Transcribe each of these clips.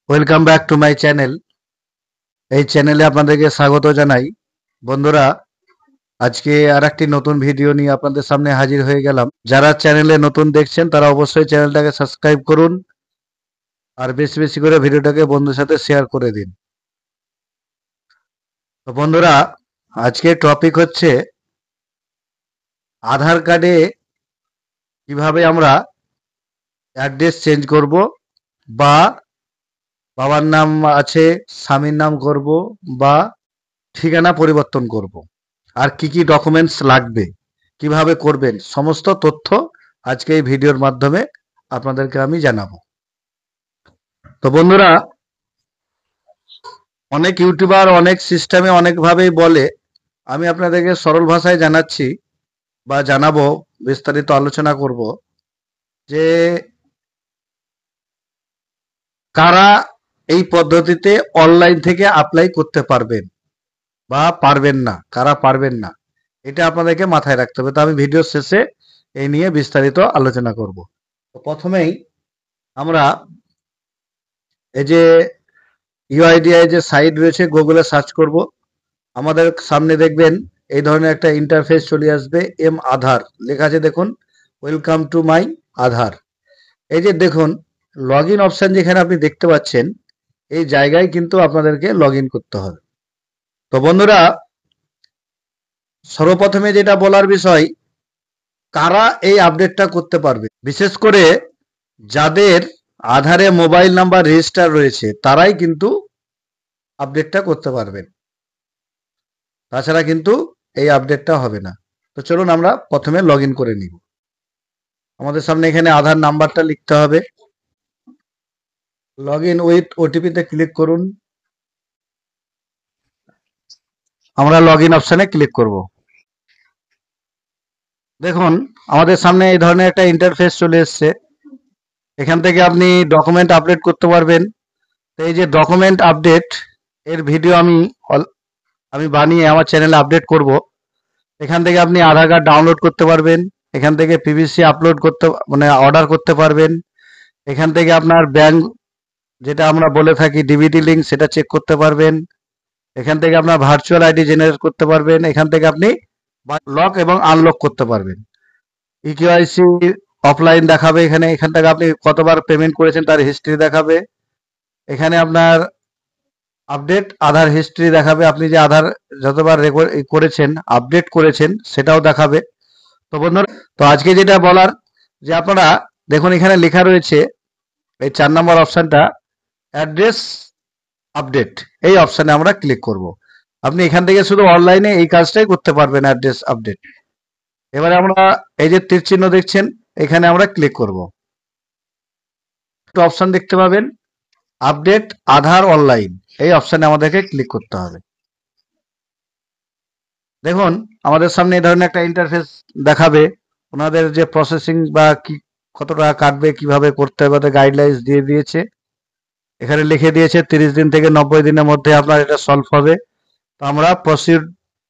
Welcome back to my channel. এই চ্যানেলে আপনাদেরকে স্বাগত জানাই। বন্ধুরা, আজকে আর একটি নতুন ভিডিও নিয়ে আপনাদের সামনে হাজির হয়ে গেলাম। যারা চ্যানেলে নতুন দেখছেন তারা অবশ্যই চ্যানেলটাকে সাবস্ক্রাইব করুন আর বেশি বেশি করে ভিডিওটাকে বন্ধুদের সাথে শেয়ার করে দিন। তো বন্ধুরা, আজকের টপিক হচ্ছে আধার কার্ডে কিভাবে আমরা অ্যাড্রেস চেঞ্জ করব, বা বাবার নাম আছে স্বামীর নাম করব, বা ঠিকানা পরিবর্তন করব, আর কি কি ডকুমেন্টস লাগবে, কিভাবে করবেন, সমস্ত তথ্য আজকে এই ভিডিওর মাধ্যমে আপনাদেরকে আমি জানাবো। তো বন্ধুরা, অনেক ইউটিউবার অনেক সিস্টেমে অনেকভাবেই বলে, আমি আপনাদেরকে সরল ভাষায় জানাচ্ছি বা জানাবো, বিস্তারিত আলোচনা করব যে কারা এই পদ্ধতিতে অনলাইন থেকে অ্যাপ্লাই করতে পারবেন বা পারবেন না, কারা পারবেন না, এটা আপনাদেরকে মাথায় রাখতে হবে। তো আমি ভিডিওর শেষে এই নিয়ে বিস্তারিত আলোচনা করব। তো প্রথমেই আমরা এই যে ইউআইডিআই যে সাইট রয়েছে, গুগলে সার্চ করব। আমাদের সামনে দেখবেন এই ধরনের একটা ইন্টারফেস চলে আসবে। এম আধার লেখা আছে, দেখুন, ওয়েলকাম টু মাই আধার। এই যে দেখুন লগ ইন অপশান যেখানে আপনি দেখতে পাচ্ছেন, এই জায়গায় কিন্তু আপনাদেরকে লগ ইন করতে হবে। তো বন্ধুরা, সর্বপ্রথমে যেটা বলার বিষয়, কারা এই আপডেটটা করতে পারবে, বিশেষ করে যাদের আধারে মোবাইল নাম্বার রেজিস্টার রয়েছে তারাই কিন্তু আপডেটটা করতে পারবেন, তাছাড়া কিন্তু এই আপডেটটা হবে না। তো চলুন আমরা প্রথমে লগ ইন করে নিব। আমাদের সামনে এখানে আধার নাম্বারটা লিখতে হবে। লগ ইন উইথ ওটিপিতে ক্লিক করুন। আমরা লগ ইন অপশানে ক্লিক করব। দেখুন আমাদের সামনে এই ধরনের একটা ইন্টারফেস চলে এসছে। এখান থেকে আপনি ডকুমেন্ট আপডেট করতে পারবেন। তো এই যে ডকুমেন্ট আপডেট, এর ভিডিও আমি বানিয়ে আমার চ্যানেলে আপডেট করব। এখান থেকে আপনি আধার কার্ড ডাউনলোড করতে পারবেন, এখান থেকে পিভিসি আপলোড করতে মানে অর্ডার করতে পারবেন, এখান থেকে আপনার ব্যাংক যেটা আমরা বলে থাকি ডিবিটি লিঙ্ক সেটা চেক করতে পারবেন, এখান থেকে আপনার ভার্চুয়াল আইডি জেনারেট করতে পারবেন, এখান থেকে আপনি লক এবং আনলক করতে পারবেন। ইকেওয়াইসি অফলাইন দেখাবে, এখান থেকে আপনি কতবার পেমেন্ট করেছেন তার হিস্ট্রি দেখাবে। এখানে আপনার আপডেট আধার হিস্ট্রি দেখাবে, আপনি যে আধার যতবার রেকর্ড করেছেন আপডেট করেছেন সেটাও দেখাবে। তো বন্ধুরা, তো আজকে যেটা বলার, যে আপনারা দেখুন এখানে লেখা রয়েছে এই 4 নম্বর অপশানটা, অ্যাড্রেস আপডেট। এই অপশানে আমরা ক্লিক করব। আপনি এখান থেকে শুধু অনলাইনে এই কাজটাই করতে পারবেন, অ্যাড্রেস আপডেট। এবারে আমরা এই যে তীর চিহ্ন দেখছেন, এখানে আমরা ক্লিক করব। একটা অপশান দেখতে পাবেন, আপডেট আধার অনলাইন। এই অপশানে আমাদেরকে ক্লিক করতে হবে। দেখুন আমাদের সামনে এই ধরনের একটা ইন্টারফেস দেখাবে, ওনাদের যে প্রসেসিং বা কি কত টাকা কাটবে, কিভাবে করতে হবে, গাইডলাইন্স দিয়ে দিয়েছে। এখানে লিখে দিয়েছে 30 দিন থেকে 90 দিনের মধ্যে আপনার এটা সলভ হবে। তো আমরা প্রসিড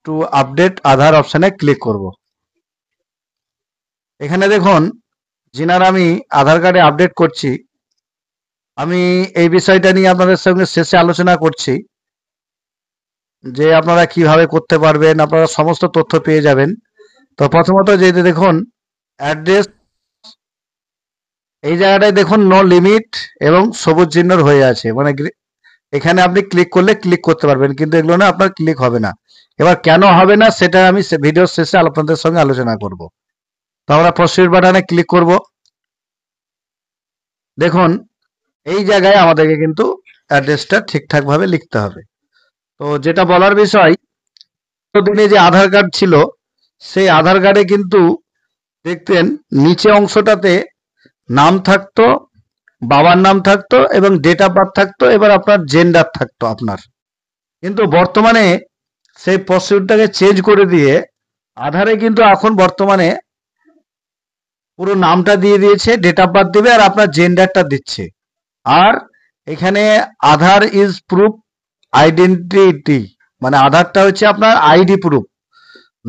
টু আপডেট আধার অপশানে ক্লিক করব। এখানে দেখুন যিনার আমি আধার কার্ডে আপডেট করছি, আমি এই বিষয়টা নিয়ে আপনাদের সঙ্গে শেষে আলোচনা করছি, যে আপনারা কিভাবে করতে পারবেন, আপনারা সমস্ত তথ্য পেয়ে যাবেন। তো প্রথমত যে দেখুন অ্যাড্রেস, এই জায়গাটায় দেখুন নো লিমিট এবং সবুজ চিহ্নর হয়ে আছে, মানে এখানে আপনি ক্লিক করলে ক্লিক করতে পারবেন, কিন্তু এগুলো না আপনার ক্লিক হবে না। এবার কেন হবে না সেটা আমি ভিডিওর শেষে আপনাদের সঙ্গে আলোচনা করব। তো আমরা প্রসিড বাটনে ক্লিক করব। দেখুন এই জায়গায় আমাদেরকে কিন্তু অ্যাড্রেসটা ঠিকঠাক ভাবে লিখতে হবে। তো যেটা বলার বিষয়, দিনে যে আধার কার্ড ছিল, সেই আধার কার্ডে কিন্তু দেখতেন নিচে অংশটাতে নাম থাকতো, বাবার নাম থাকতো এবং ডেট অফ বার্থ থাকতো, এবার আপনার জেন্ডার থাকতো আপনার। কিন্তু বর্তমানে সেই প্রসিডিউরটাকে চেঞ্জ করে দিয়ে আধারে কিন্তু এখন বর্তমানে পুরো নামটা দিয়ে দিয়েছে, ডেট অফ বার্থ দেবে আর আপনার জেন্ডারটা দিচ্ছে। আর এখানে আধার ইজ প্রুফ আইডেন্টিটি, মানে আধারটা হচ্ছে আপনার আইডি প্রুফ,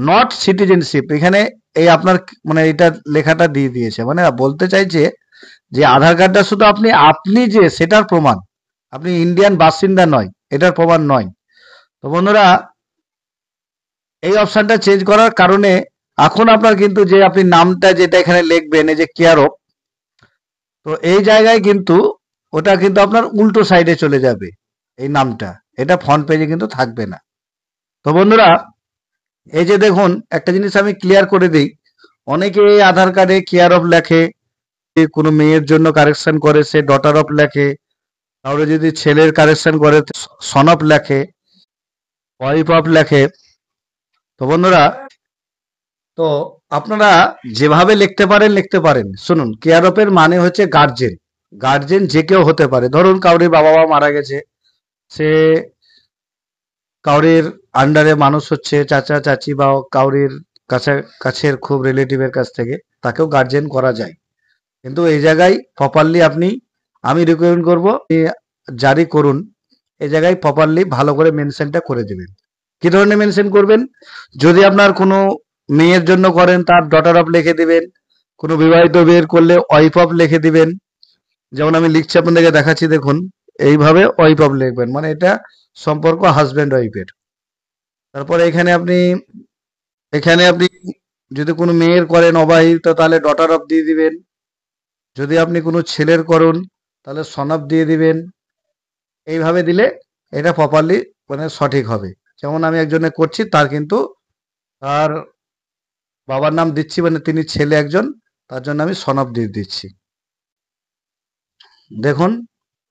নট সিটিজেনশিপ। এখানে এই আপনার মানে এটা লেখাটা দিয়ে দিয়েছে, মানে বলতে চাইছে যে আধার কার্ডটা শুধু আপনি যে সেটার প্রমাণ, আপনি ইন্ডিয়ান বাসিন্দা নয়, এটার প্রমাণ নয়। তো বন্ধুরা, এই অপশনটা চেঞ্জ করার কারণে এখন আপনার কিন্তু যে আপনি নামটা যেটা এখানে লিখবেন, এই যে কেয়ারফ, তো এই জায়গায় কিন্তু ওটা কিন্তু আপনার উল্টো সাইডে চলে যাবে এই নামটা, এটা ফ্রন্ট পেজে কিন্তু থাকবে না। তো বন্ধুরা, এই যে দেখুন, একটা জিনিস আমি ক্লিয়ার করে দিই, অনেকে আধার কার্ডে কেয়ার অফ লেখে, কোনো মেয়ের জন্য কারেকশন করে সে ডটার অফ লেখে, কারো যদি ছেলের কারেকশন করে সন অফ লেখে, ওয়াইফ অফ লেখে। তো বন্ধুরা, তো আপনারা যেভাবে লিখতে পারেন। শুনুন, কেয়ার অফ এর মানে হচ্ছে গার্জেন। গার্জেন যে কেউ হতে পারে। ধরুন কাউরির বাবা মা মারা গেছে, সে কাউরির আন্ডারে মানুষ হচ্ছে, চাচা চাচি বা কাউরির কাছে কাছের খুব রিলেটিভের কাছ থেকে, তাকেও গার্জেন করা যায়। কিন্তু এই জায়গায় প্রপারলি আমি রিকমেন্ড করব, জারি করুন, এই জায়গায় প্রপারলি ভালো করে মেনশনটা করে দেবেন। কি ধরনের মেনশন করবেন? যদি আপনার কোনো মেয়ের জন্য করেন, তার ডটার অফ লিখে দিবেন। কোনো বিবাহিত বিয়ের করলে ওয়াইফ অফ লিখে দিবেন। যেমন আমি লিখছি, আপনাদেরকে দেখাচ্ছি, দেখুন এইভাবে ওয়াইফ অফ লিখবেন, মানে এটা সম্পর্ক হাজব্যান্ড ওয়াইফের। তারপরে এখানে আপনি যদি কোনো মেয়ের করেন অবিবাহিত, তাহলে ডটার অফ দিয়ে দিবেন। যদি আপনি কোনো ছেলের করুন, তাহলে সন অফ দিয়ে দিবেন। এইভাবে দিলে এটা প্রপারলি মানে সঠিক হবে। যেমন আমি একজনে করছি, তার কিন্তু তার বাবার নাম দিচ্ছি, মানে তিনি ছেলে একজন, তার জন্য আমি সন অফ দিয়ে দিচ্ছি। দেখুন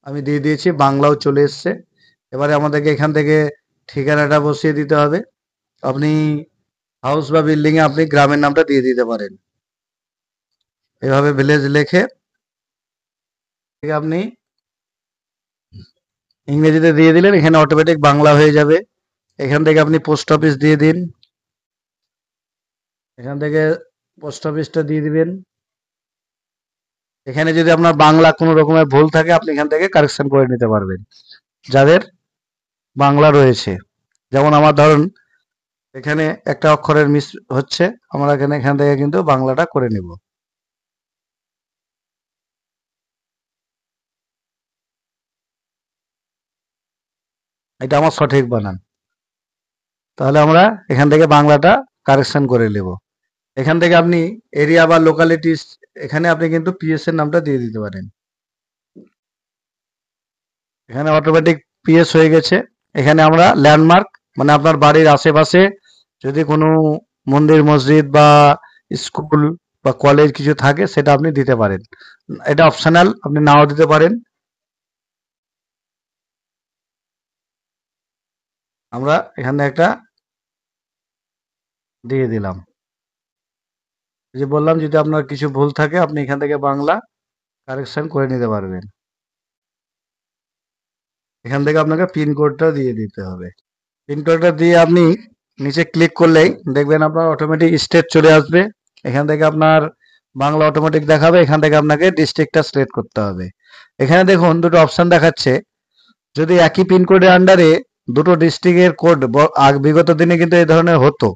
আমি দিয়ে দিয়েছি, বাংলাও চলে এসছে। এবারে আমাদেরকে এখান থেকে ঠিকানাটা বসিয়ে দিতে হবে। আপনি হাউস বা বিল্ডিং এ আপনি গ্রামের নামটা দিয়ে দিতে পারেন। এভাবে ভিলেজ লিখে আপনি ইংরেজিতে দিয়ে দিলেন, এখানে অটোমেটিক বাংলা হয়ে যাবে। এখান থেকে আপনি পোস্ট অফিস দিয়ে দিন, এখান থেকে পোস্ট অফিসটা দিয়ে দিবেন। এখানে যদি আপনার বাংলা কোনো রকমের ভুল থাকে, আপনি এখান থেকে কারেকশন করে নিতে পারবেন, যাদের বাংলা রয়েছে। যেমন আমার ধরুন এখানে একটা অক্ষরের মিস হচ্ছে, আমরা এখান থেকে কিন্তু বাংলাটা করে নিব। এটা আমার সঠিক বানান, তাহলে আমরা এখান থেকে বাংলাটা কারেকশন করে নেব। এখান থেকে আপনি এরিয়া বা লোকালিটিস, এখানে আপনি কিন্তু পিএস এর নামটা দিয়ে দিতে পারেন। এখানে অটোমেটিক পিএস হয়ে গেছে। এখানে আমরা ল্যান্ডমার্ক, মানে আপনার বাড়ির আশেপাশে যদি কোনো মন্দির মসজিদ বা স্কুল বা কলেজ কিছু থাকে, সেটা আপনি দিতে পারেন। এটা অপশনাল, আপনি নাও দিতে পারেন। আমরা এখানে একটা দিয়ে দিলাম। যে বললাম, যদি আপনার কিছু ভুল থাকে, আপনি এখান থেকে বাংলা কারেকশন করে নিতে পারবেন। এখান থেকে আপনাকে পিনকোডটা দিয়ে দিতে হবে। পিনকোডটা দিয়ে আপনি নিচে ক্লিক করলেই দেখবেন আপনার অটোমেটিক স্টেট চলে আসবে। এখান থেকে আপনার বাংলা অটোমেটিক দেখাবে। এখান থেকে আপনাকে ডিস্ট্রিক্টটা সিলেক্ট করতে হবে। এখানে দেখুন দুটো অপশন দেখাচ্ছে। যদি একই পিনকোডের আন্ডারে দুটো ডিস্ট্রিক্টের কোড, বিগত দিনে কিন্তু এই ধরনের হতো,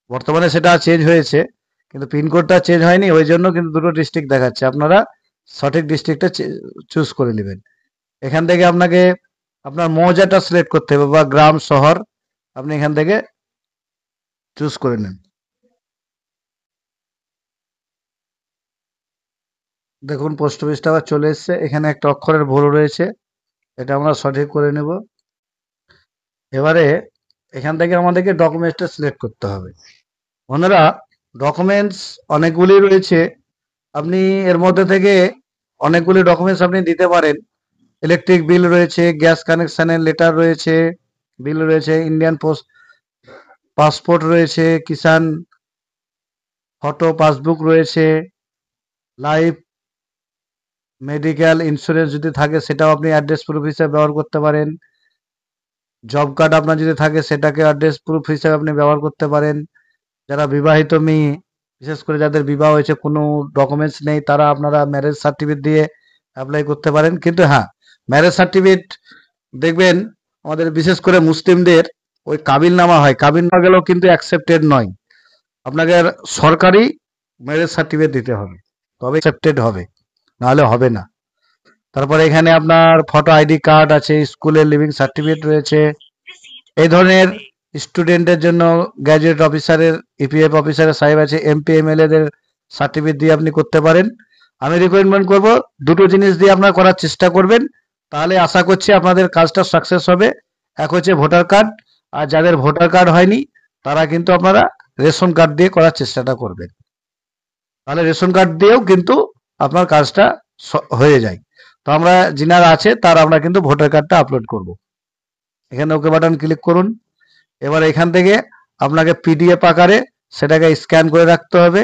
বর্তমানে সেটা চেঞ্জ হয়েছে, কিন্তু পিনকোডটা চেঞ্জ হয়নি, ওই জন্য কিন্তু দুটো ডিস্ট্রিক্ট দেখাচ্ছে। আপনারা সঠিক ডিস্ট্রিক্টটা চুজ করে নেবেন। এখান থেকে আপনাকে আপনার মৌজাটা সিলেক্ট করতে হবে, বা গ্রাম শহর আপনি এখান থেকে চুজ করে নেন। দেখুন পোস্ট অফিসটা আবার চলে এসছে। এখানে একটা অক্ষরের ভুল রয়েছে, এটা আমরা সঠিক করে নেব। এবারে এখান থেকে আমাদেরকে ডকুমেন্টসটা সিলেক্ট করতে হবে। বন্ধুরা, ডকুমেন্টস অনেকগুলি রয়েছে, আপনি এর মধ্যে থেকে অনেকগুলি ডকুমেন্টস আপনি দিতে পারেন। ইলেকট্রিক বিল রয়েছে, গ্যাস কানেকশনের লেটার রয়েছে, বিল রয়েছে, ইন্ডিয়ান পোস্ট পাসপোর্ট রয়েছে, কিষান ফটো পাসবুক রয়েছে, লাইফ মেডিকেল ইন্স্যুরেন্স যদি থাকে সেটাও আপনি অ্যাড্রেস প্রুফ হিসেবে ব্যবহার করতে পারেন। জব কার্ড আপনার যদি থাকে, সেটাকে অ্যাড্রেস প্রুফ হিসেবে আপনি ব্যবহার করতে পারেন। যারা বিবাহিত মেয়ে, বিশেষ করে যাদের বিবাহ হয়েছে, কোনো ডকুমেন্টস নেই, তারা আপনারা ম্যারেজ সার্টিফিকেট দিয়ে অ্যাপ্লাই করতে পারেন। কিন্তু হ্যাঁ, ম্যারেজ সার্টিফিকেট দেখবেন আমাদের বিশেষ করে মুসলিমদের ওই কাবিলনামা হয়, কাবিলনামা গেলেও কিন্তু অ্যাকসেপ্টেড নয়। আপনাকে সরকারি ম্যারেজ সার্টিফিকেট দিতে হবে, তবে অ্যাকসেপ্টেড হবে, নাহলে হবে না। তারপরে এখানে আপনার ফটো আইডি কার্ড আছে, স্কুলের লিভিং সার্টিফিকেট রয়েছে। এই ধরনের স্টুডেন্টের জন্য গ্র্যাজুয়েট অফিসারের, ইপিএফ অফিসারের সাহেব আছে, এমপি এমএলএ দের সার্টিফিকেট দিয়ে আপনি করতে পারেন। আমি রিকমেন্ড করব দুটো জিনিস দিয়ে আপনারা করার চেষ্টা করবেন, তাহলে আশা করছি আপনাদের কাজটা সাকসেস হবে। এক হচ্ছে ভোটার কার্ড, আর যাদের ভোটার কার্ড হয়নি তারা কিন্তু আপনারা রেশন কার্ড দিয়ে করার চেষ্টাটা করবেন, তাহলে রেশন কার্ড দিয়েও কিন্তু আপনার কাজটা হয়ে যায়। তো আমরা যিনারা আছে তার আমরা কিন্তু ভোটার কার্ডটা আপলোড করব। এখানে ওকে বাটন ক্লিক করুন। এবার এখান থেকে আপনাকে পিডিএফ আকারে সেটাকে স্ক্যান করে রাখতে হবে,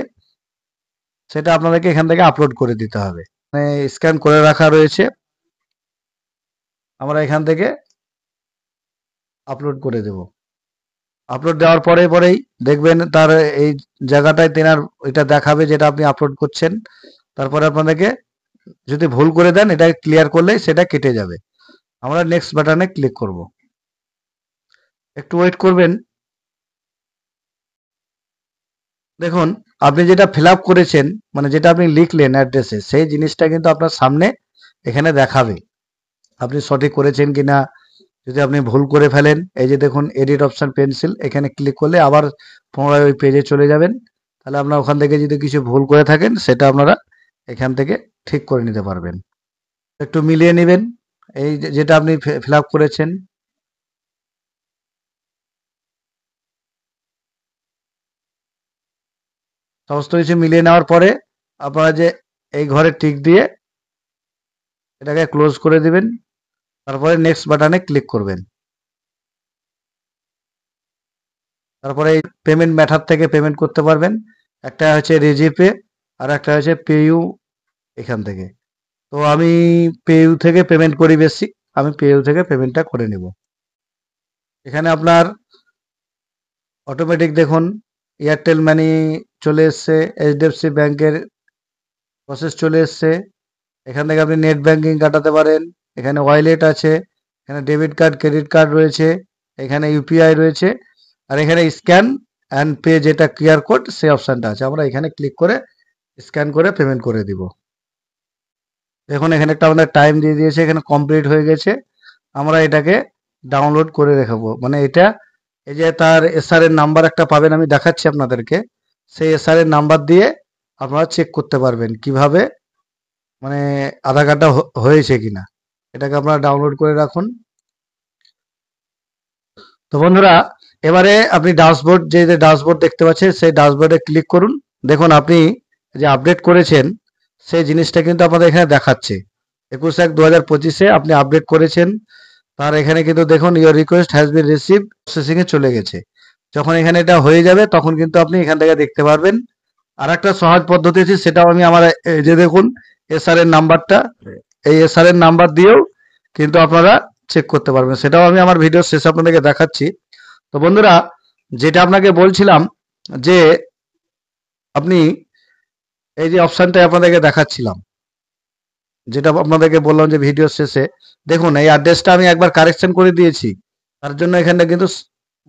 সেটা আপনাদেরকে এখান থেকে আপলোড করে দিতে হবে। মানে স্ক্যান করে রাখা রয়েছে, আমরা এখান থেকে আপলোড করে দেব। আপলোড দেওয়ার পরেই দেখবেন তার এই জায়গাটায় তেনার এটা দেখাবে যেটা আপনি আপলোড করছেন। তারপরে আপনাদেরকে যদি ভুল করে দেন এটা ক্লিয়ার করলেই সেটা কেটে যাবে। আমরা নেক্সট বাটনে ক্লিক করব। একটু ওয়েট করবেন। দেখুন আপনি যেটা ফিল আপ করেছেন, মানে যেটা আপনি লিখলেন অ্যাড্রেসে, সেই জিনিসটা কিন্তু আপনার সামনে এখানে দেখাবে আপনি সঠিক করেছেন কিনা। যদি আপনি ভুল করে ফেলেন, এই যে দেখুন এডিট অপশন পেন্সিল, এখানে ক্লিক করলে আবার পুনরায় ওই পেজে চলে যাবেন। তাহলে আপনার ওখান থেকে যদি কিছু ভুল করে থাকেন সেটা আপনারা এখান থেকে ঠিক করে নিতে পারবেন। একটু মিলিয়ে নেবেন এই যেটা আপনি ফিল আপ করেছেন। সমস্ত কিছু মিলিয়ে নেওয়ার পরে আপনারা যে এই ঘরে টিক দিয়ে এটাকে ক্লোজ করে দিবেন, তারপরে নেক্সট বাটনে ক্লিক করবেন। তারপরে এই পেমেন্ট মেথড থেকে পেমেন্ট করতে পারবেন। একটা হচ্ছে রেজিপে আর একটা হচ্ছে পেইউ এখান থেকে। তো আমি পেইউ থেকে পেমেন্ট করি বেশি, আমি পেইউ থেকে পেমেন্টটা করে নেব। এখানে আপনার অটোমেটিক দেখুন এয়ারটেল মানি চলে এসছে, এইচডিএফসি ব্যাংকের প্রসেস চলে এসছে। এখান থেকে আপনি নেট ব্যাংকিং কাটাতে পারেন, এখানে ওয়ালেট আছে, এখানে ডেবিট কার্ড ক্রেডিট কার্ড রয়েছে, এখানে ইউপিআই রয়েছে, আর এখানে স্ক্যান অ্যান্ড পে যেটা কিউআর কোড সেই অপশানটা আছে। আমরা এখানে ক্লিক করে স্ক্যান করে পেমেন্ট করে দিব। দেখুন এখানে একটা আমাদের টাইম দিয়ে দিয়েছে, এখানে কমপ্লিট হয়ে গেছে। আমরা এটাকে ডাউনলোড করে রাখবো, মানে এটা এই যে তার এসআর এর নাম্বার একটা পাবেন, আমি দেখাচ্ছি আপনাদেরকে। সেই এসআর এর নাম্বার দিয়ে আপনারা চেক করতে পারবেন কিভাবে মানে আধার কার্ডটা হয়েছে কিনা। এটাকে আপনারা ডাউনলোড করে রাখুন। তো বন্ধুরা এবারে আপনি ড্যাশবোর্ড, যে ড্যাশবোর্ড দেখতে পাচ্ছেন সেই ড্যাশবোর্ডে ক্লিক করুন। দেখুন আপনি যে আপডেট করেছেন সেই জিনিসটা কিন্তু আপনাদের এখানে দেখাচ্ছে 21/1/2025 আপনি আপডেট করেছেন। তার এখানে কিন্তু দেখুন your request has been received, processing এ চলে গেছে। যখন এখানে এটা হয়ে যাবে তখন কিন্তু আপনি এখান থেকে দেখতে পারবেন। আর একটা সহজ পদ্ধতি আছে, সেটাও আমি আমার এই যে দেখুন এসআর এর নাম্বারটা, এই এসআর এর নাম্বার দিয়েও কিন্তু আপনারা চেক করতে পারবেন, সেটাও আমি আমার ভিডিও শেষে আপনাদেরকে দেখাচ্ছি। তো বন্ধুরা যেটা আপনাকে বলছিলাম যে আপনি এই যে অপশনটা আপনাদেরকে দেখাচ্ছিলাম, যেটা আপনাদেরকে বললাম যে ভিডিও শেষে, দেখুন এই অ্যাড্রেসটা আমি একবার কারেকশন করে দিয়েছি, তার জন্য এখানটা কিন্তু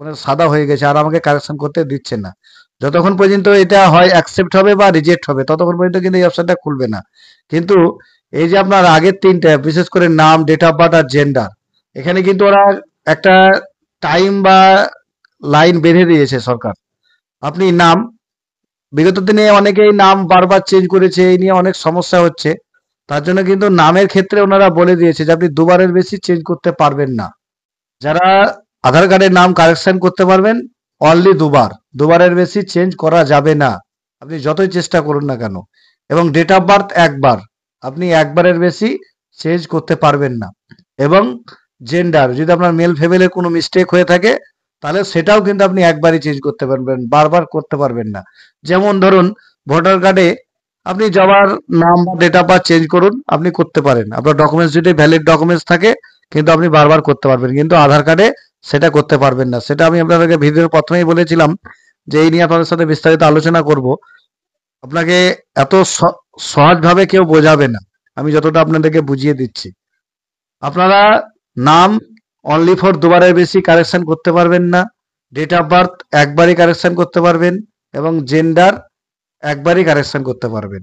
মানে সাদা হয়ে গেছে আর আমাকে কারেকশন করতে দিচ্ছে না। যতক্ষণ পর্যন্ত এটা হয় অ্যাকসেপ্ট হবে বা রিজেক্ট হবে ততক্ষণ পর্যন্ত কিন্তু এই অপশনটা খুলবে না। কিন্তু এই যে আপনার আগের তিনটা, বিশেষ করে নাম, ডেট অফ বার্থ আর জেন্ডার, এখানে কিন্তু ওরা একটা টাইম বা লাইন বেঁধে দিয়েছে সরকার। আপনি নাম, বিগত দিনে অনেকেই নাম বারবার চেঞ্জ করেছে, এই নিয়ে অনেক সমস্যা হচ্ছে। তার জন্য কিন্তু নামের ক্ষেত্রে ওনারা বলে দিয়েছে যে আপনি দুবারের বেশি চেঞ্জ করতে পারবেন না। যারা আধার কার্ডের নাম কারেকশন করতে পারবেন অনলি দুবার, দুবারের বেশি চেঞ্জ করা যাবে না, আপনি যতই চেষ্টা করুন না কেন। এবং ডেট অফ বার্থ একবার, আপনি একবারের বেশি চেঞ্জ করতে পারবেন না। এবং জেন্ডার, যদি আপনার মেল ফিমেলের কোনো মিস্টেক হয়ে থাকে তাহলে সেটাও কিন্তু আপনি একবারই চেঞ্জ করতে পারবেন, বারবার করতে পারবেন না। যেমন ধরুন ভোটার কার্ডে আপনি যাওয়ার নাম বা ডেট অফ বার্থ চেঞ্জ করুন, আপনি করতে পারেন, আপনার ডকুমেন্টস যদি ভ্যালিড ডকুমেন্টস থাকে কিন্তু আপনি বারবার করতে পারবেন, কিন্তু আধার কার্ডে সেটা করতে পারবেন না। সেটা আমি আপনাদেরকে ভিডিওর প্রথমেই বলেছিলাম যে এই নিয়ে আপনাদের সাথে বিস্তারিত আলোচনা করব। আপনাকে এত সহজভাবে কেউ বোঝাবে না, আমি যতটা আপনাদেরকে বুঝিয়ে দিচ্ছি। আপনারা নাম অনলি ফর দুবারের বেশি কারেকশন করতে পারবেন না, ডেট অফ বার্থ একবারই কারেকশন করতে পারবেন, এবং জেন্ডার একবারই কারেকশন করতে পারবেন।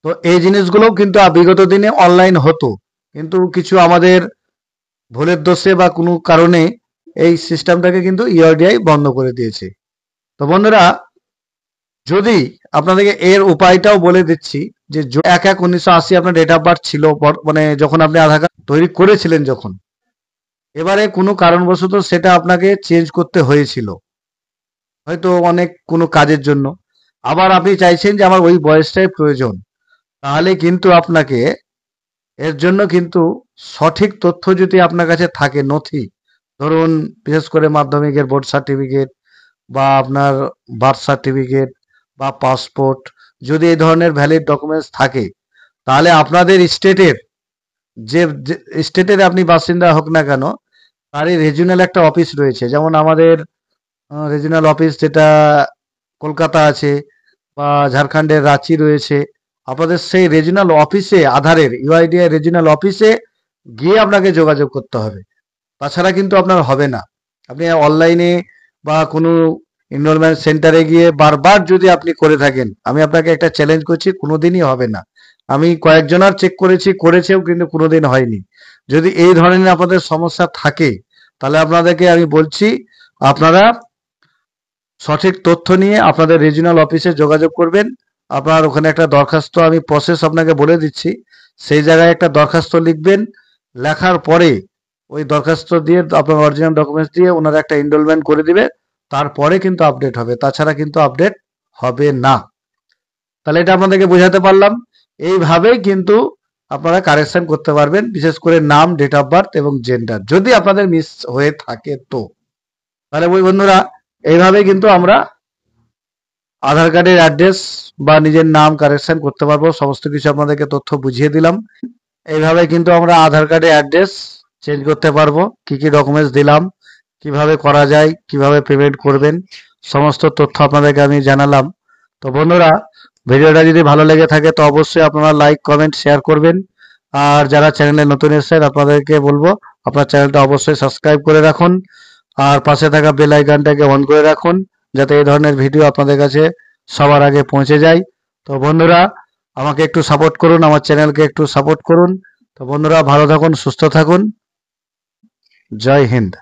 তো এই জিনিসগুলোও কিন্তু বিগত দিনে অনলাইন হতো, কিন্তু কিছু আমাদের ভুলের দোষে বা কোনো কারণে এই সিস্টেমটাকে কিন্তু ইউআইডিআই বন্ধ করে দিয়েছে। তো বন্ধুরা, যদি আপনাদেরকে এর উপায়টাও বলে দিচ্ছি যে 1/1/1980 আপনার ডেট অফ বার্থ ছিল, মানে যখন আপনি আধার কার্ড তৈরি করেছিলেন, যখন এবারে কোনো কারণবশত সেটা আপনাকে চেঞ্জ করতে হয়েছিল, হয়তো অনেক কোনো কাজের জন্য, আবার আপনি চাইছেন যে আমার ওই বয়সটাই প্রয়োজন, তাহলে কিন্তু আপনাকে এর জন্য কিন্তু সঠিক তথ্য যদি আপনার কাছে থাকে, নথি, ধরুন বিশেষ করে মাধ্যমিকের বোর্ড সার্টিফিকেট বা আপনার বার্থ সার্টিফিকেট বা পাসপোর্ট, যদি এই ধরনের ভ্যালিড ডকুমেন্টস থাকে, তাহলে আপনাদের স্টেটের যে স্টেটের আপনি বাসিন্দা হোক না কেন, তারই রিজিওনাল একটা অফিস রয়েছে, যেমন আমাদের রিজিওনাল অফিস যেটা কলকাতা আছে বা ঝাড়খণ্ডের রাঁচি রয়েছে, আপনাদের সেই রিজিওনাল অফিসে আধারের ইউআইডিআই রিজিওনাল অফিসে গিয়ে আপনাকে যোগাযোগ করতে হবে, তাছাড়া কিন্তু আপনার হবে না। আপনি অনলাইনে বা কোনো এনরোলমেন্ট সেন্টারে গিয়ে বারবার যদি আপনি করে থাকেন, আমি আপনাকে একটা চ্যালেঞ্জ করছি, কোনোদিনই হবে না। আমি কয়েকজনের চেক করেছেও কিন্তু কোনোদিন হয়নি। যদি এই ধরনের আপনাদের সমস্যা থাকে, তাহলে আপনাদেরকে আমি বলছি, আপনারা সঠিক তথ্য নিয়ে আপনাদের রিজিওনাল অফিসে যোগাযোগ করবেন। আপনার ওখানে একটা দরখাস্ত, আমি প্রসেস আপনাকে বলে দিচ্ছি, সেই জায়গায় একটা দরখাস্ত লিখবেন। লেখার পরে ওই দরখাস্ত দিয়ে আপনার অরিজিনাল ডকুমেন্টস দিয়ে ওনারা একটা এনরোলমেন্ট করে দিবে, তারপরে কিন্তু আপডেট হবে, তাছাড়া কিন্তু আপডেট হবে না। তাহলে এটা আপনাদেরকে বোঝাতে পারলাম। এইভাবেই কিন্তু আপনারা কারেকশন করতে পারবেন, বিশেষ করে নাম, ডেট অফ বার্থ এবং জেন্ডার, যদি আপনাদের মিস হয়ে থাকে তো। তাহলে ওই বন্ধুরা, এইভাবে কিন্তু আমরা আধার কার্ডের অ্যাড্রেস বা নিজের নাম কারেকশন করতে পারবো। সমস্ত কিছু আপনাদেরকে তথ্য বুঝিয়ে দিলাম। এইভাবে কিন্তু আমরা আধার কার্ডের অ্যাড্রেস চেঞ্জ করতে পারবো, কি কি ডকুমেন্টস দিলাম, কিভাবে করা যায়, কিভাবে পেমেন্ট করবেন, সমস্ত তথ্য আপনাদেরকে আমি জানালাম। তো বন্ধুরা, ভিডিওটা যদি ভালো লেগে থাকে তো অবশ্যই আপনারা লাইক, কমেন্ট, শেয়ার করবেন। আর যারা চ্যানেলে নতুন এসেছেন, আপনাদেরকে বলবো আপনার চ্যানেলটা অবশ্যই সাবস্ক্রাইব করে রাখুন, আর পাশে থাকা বেল আইকনটাকে অন করে রাখুন, যাতে এই ধরনের ভিডিও আপনাদের কাছে সবার আগে পৌঁছে যায়। তো বন্ধুরা, আমাকে একটু সাপোর্ট করুন, আমার চ্যানেলকে একটু সাপোর্ট করুন। তো বন্ধুরা, ভালো থাকুন, সুস্থ থাকুন। জয় হিন্দ।